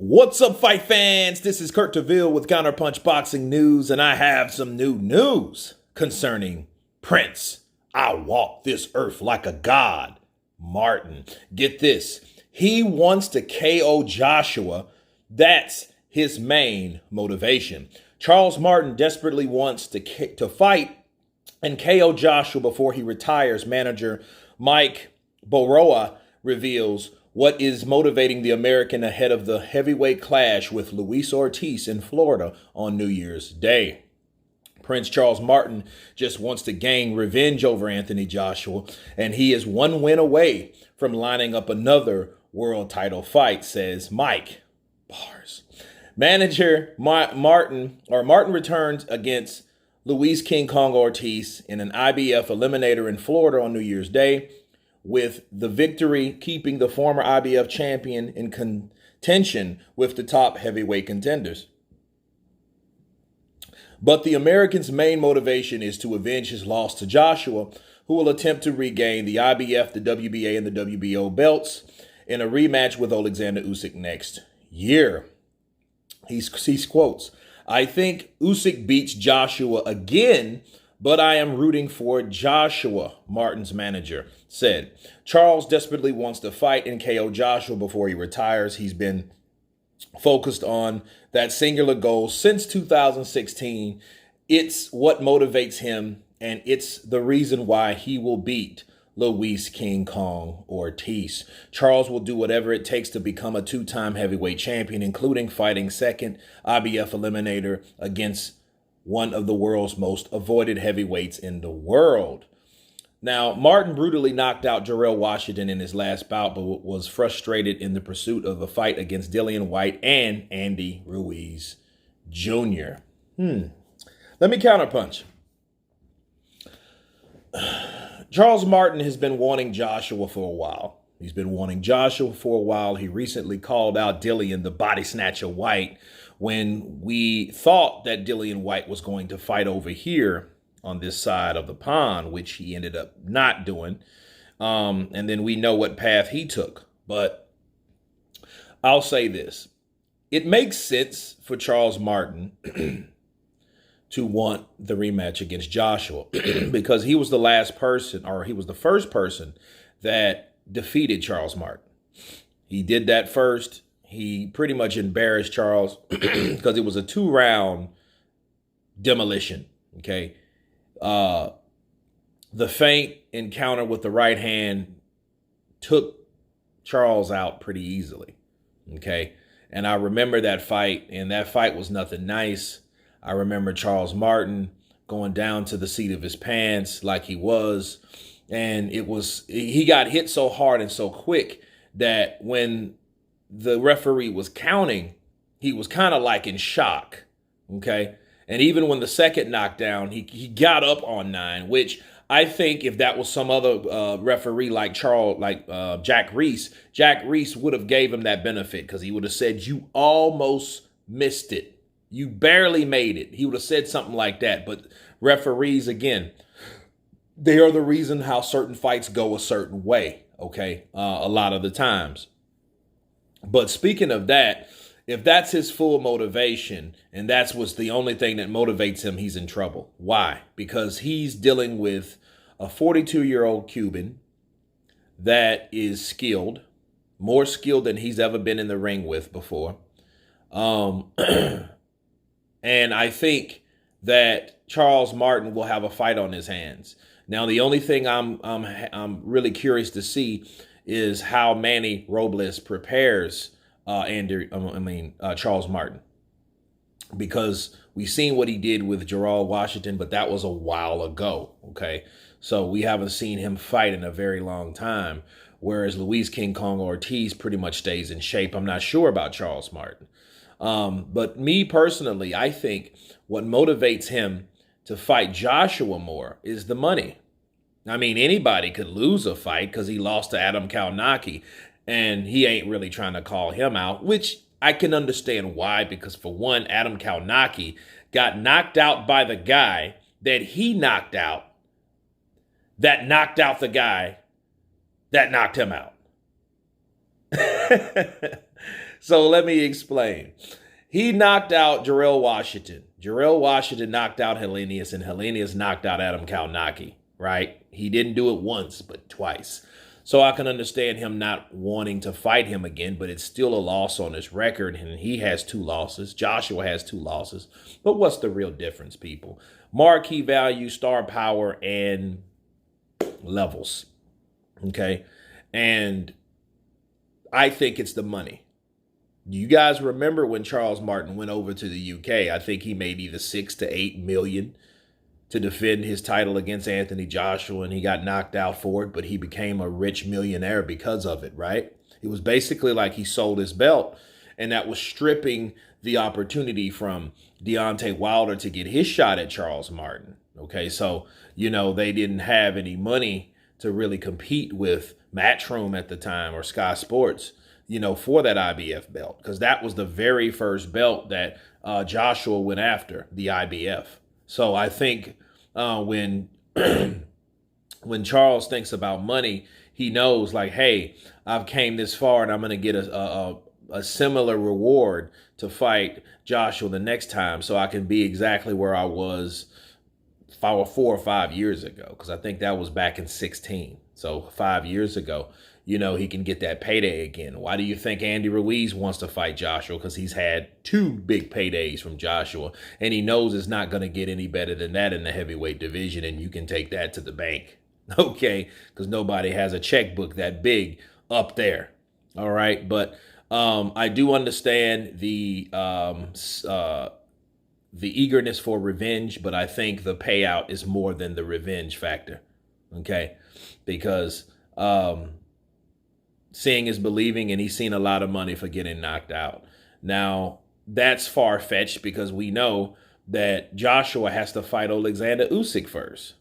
What's up, fight fans? This is Kurt DeVille with Counterpunch Boxing News, and I have some new news concerning Prince. I walk this earth like a god. Martin. Get this. He wants to KO Joshua. That's his main motivation. Charles Martin desperately wants to fight and KO Joshua before he retires. Manager Mike Boroa reveals what is motivating the American ahead of the heavyweight clash with Luis Ortiz in Florida on New Year's Day. Prince Charles Martin just wants to gain revenge over Anthony Joshua, and he is one win away from lining up another world title fight, says Mike. Bars. Manager Martin returns against Luis King Kong Ortiz in an IBF eliminator in Florida on New Year's Day, with the victory keeping the former IBF champion in contention with the top heavyweight contenders. But the American's main motivation is to avenge his loss to Joshua, who will attempt to regain the IBF, the WBA, and the WBO belts in a rematch with Alexander Usyk next year. He quotes, "I think Usyk beats Joshua again, but I am rooting for Joshua," Martin's manager said. Charles desperately wants to fight and KO Joshua before he retires. He's been focused on that singular goal since 2016. It's what motivates him, and it's the reason why he will beat Luis King Kong Ortiz. Charles will do whatever it takes to become a two-time heavyweight champion, including fighting second IBF eliminator against one of the world's most avoided heavyweights in the world. Now, Martin brutally knocked out Jarrell Washington in his last bout, but was frustrated in the pursuit of a fight against Dillian Whyte and Andy Ruiz Jr. Let me counterpunch. Charles Martin has been wanting Joshua for a while. He recently called out Dillian the body snatcher Whyte when we thought that Dillian Whyte was going to fight over here on this side of the pond, which he ended up not doing. And then we know what path he took. But I'll say this. It makes sense for Charles Martin to want the rematch against Joshua because he was the first person that defeated Charles Martin. He did that first. He pretty much embarrassed Charles because it was a 2-round demolition, okay? The feint encounter with the right hand took Charles out pretty easily, okay? And I remember that fight, and that fight was nothing nice. I remember Charles Martin going down to the seat of his pants like he was, and he got hit so hard and so quick that when the referee was counting, he was kind of like in shock, okay? And even when the second knockdown, he got up on 9, which I think if that was some other referee like Jack Reese would have gave him that benefit because he would have said, "You almost missed it. You barely made it." He would have said something like that. But referees, again, they are the reason how certain fights go a certain way, okay, a lot of the times. But speaking of that, if that's his full motivation and that's what's the only thing that motivates him, he's in trouble. Why? Because he's dealing with a 42-year-old Cuban that is skilled, more skilled than he's ever been in the ring with before. And I think that Charles Martin will have a fight on his hands. Now, the only thing I'm really curious to see is how Manny Robles prepares Charles Martin, because we've seen what he did with Jarrell Washington, but that was a while ago. Okay, so we haven't seen him fight in a very long time. Whereas Luis King Kong Ortiz pretty much stays in shape. I'm not sure about Charles Martin, but me personally, I think what motivates him to fight Joshua more is the money. I mean, anybody could lose a fight because he lost to Adam Kalnaki. And he ain't really trying to call him out, which I can understand why, because for one, Adam Kalnaki got knocked out by the guy that he knocked out the guy that knocked him out. So let me explain. He knocked out Jarrell Washington. Jarrell Washington knocked out Helenius, and Helenius knocked out Adam Kalnaki, right? He didn't do it once, but twice. So I can understand him not wanting to fight him again, but it's still a loss on his record, and he has 2 losses. Joshua has 2 losses. But what's the real difference, people? Marquee value, star power, and levels, okay? And I think it's the money. You guys remember when Charles Martin went over to the UK? I think he made either 6 to 8 million to defend his title against Anthony Joshua, and he got knocked out for it, but he became a rich millionaire because of it, right? It was basically like he sold his belt, and that was stripping the opportunity from Deontay Wilder to get his shot at Charles Martin. Okay, so, they didn't have any money to really compete with Matchroom at the time or Sky Sports, for that IBF belt, because that was the very first belt that Joshua went after, the IBF. So I think when when Charles thinks about money, he knows like, hey, I've came this far and I'm going to get a similar reward to fight Joshua the next time, so I can be exactly where I was 4 or 5 years ago, because I think that was back in 16. So 5 years ago, he can get that payday again. Why do you think Andy Ruiz wants to fight Joshua? Because he's had 2 big paydays from Joshua, and he knows it's not going to get any better than that in the heavyweight division, and you can take that to the bank, okay? Because nobody has a checkbook that big up there, all right? But I do understand the eagerness for revenge, but I think the payout is more than the revenge factor, okay? Because seeing is believing, and he's seen a lot of money for getting knocked out. Now, that's far-fetched because we know that Joshua has to fight Alexander Usyk first.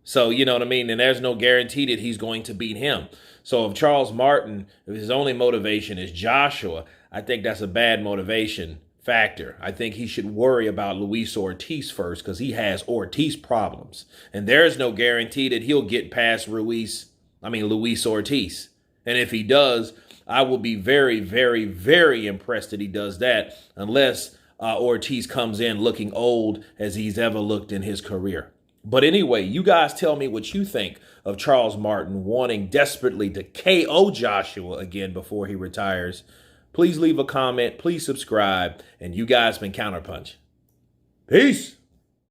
So, you know what I mean? And there's no guarantee that he's going to beat him. So if Charles Martin, if his only motivation is Joshua, I think that's a bad motivation factor. I think he should worry about Luis Ortiz first, because he has Ortiz problems. And there's no guarantee that he'll get past Luis Ortiz. And if he does, I will be very, very, very impressed that he does that, unless Ortiz comes in looking old as he's ever looked in his career. But anyway, you guys tell me what you think of Charles Martin wanting desperately to KO Joshua again before he retires. Please leave a comment. Please subscribe. And you guys been Counterpunch. Peace.